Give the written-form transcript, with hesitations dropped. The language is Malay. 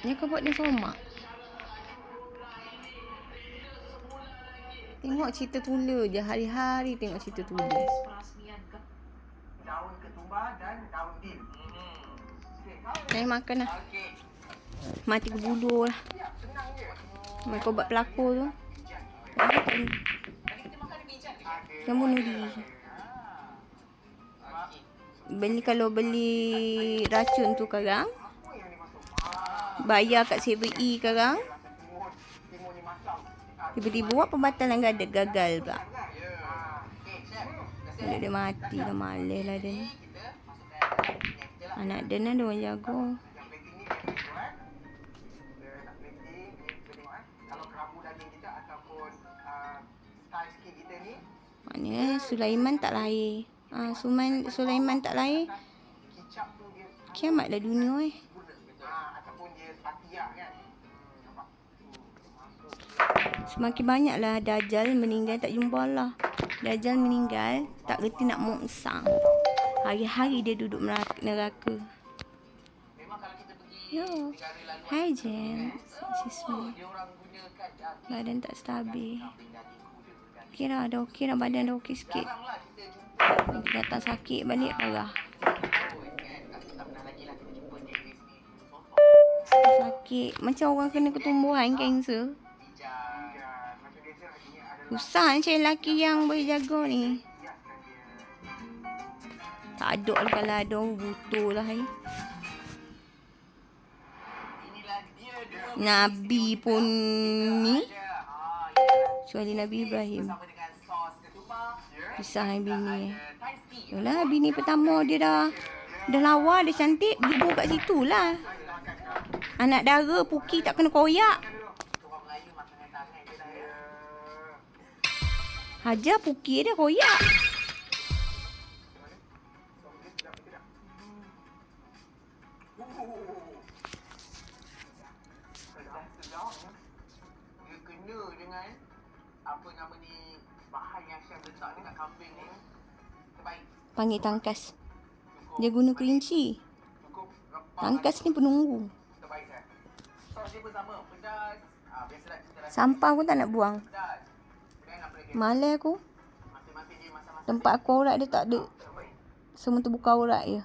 Ni kau buat dia somak. Tengok cerita tula je. Hari-hari tengok cerita tula. Daun ketumbar dan daun dim. Saya makan lah. Mati ke bulu lah. Mai kau buat pelakor tu. Yang bunuh diri. Kalau beli racun tu sekarang, bayar kat 7E sekarang, tiba-tiba buat pembatalan gagal pula. Bila dia mati dah, malas lah dia ni. Anak dia ni ada orang jaga. Maknanya Sulaiman tak lahir. Sulaiman tak lahir, kiamatlah dunia . Semakin banyaklah Dajjal meninggal, tak jumpa Allah. Dajjal meninggal, tak reti nak mongsang. Hari-hari dia duduk neraka. Yo, hi James. Badan tak stabil. Okey dah, dah okey dah, badan dah okey sikit. Datang sakit balik parah. Sakit macam orang kena ketumbuhan kanser. Susah cari lelaki yang boleh jaga ni. Tak ada lah kalau ada orang butuh lah. Nabi pun ni, kecuali Nabi Ibrahim, pisah dengan bini. Yalah, bini pertama dia dah lawa, dia cantik, berhubung kat situ lah. Anak dara Puki tak kena koyak. Hajar Puki dia koyak. Dia kena dengan apa nama ni, bahan yang Syam letak dekat kambing ni terbaik. Panggil tangkas. Dia guna kelinci. Tangkas ni penunggu. Terbaik kan. Sos dia pun sama, pedas. Biasalah kita rasa Sampah pun tak nak buang. pedas. Dan apa lagi? Malas aku. Masing-masing dia masak-masak. Tempat aku aurat dia tak ada. Semua terbuka aurat je.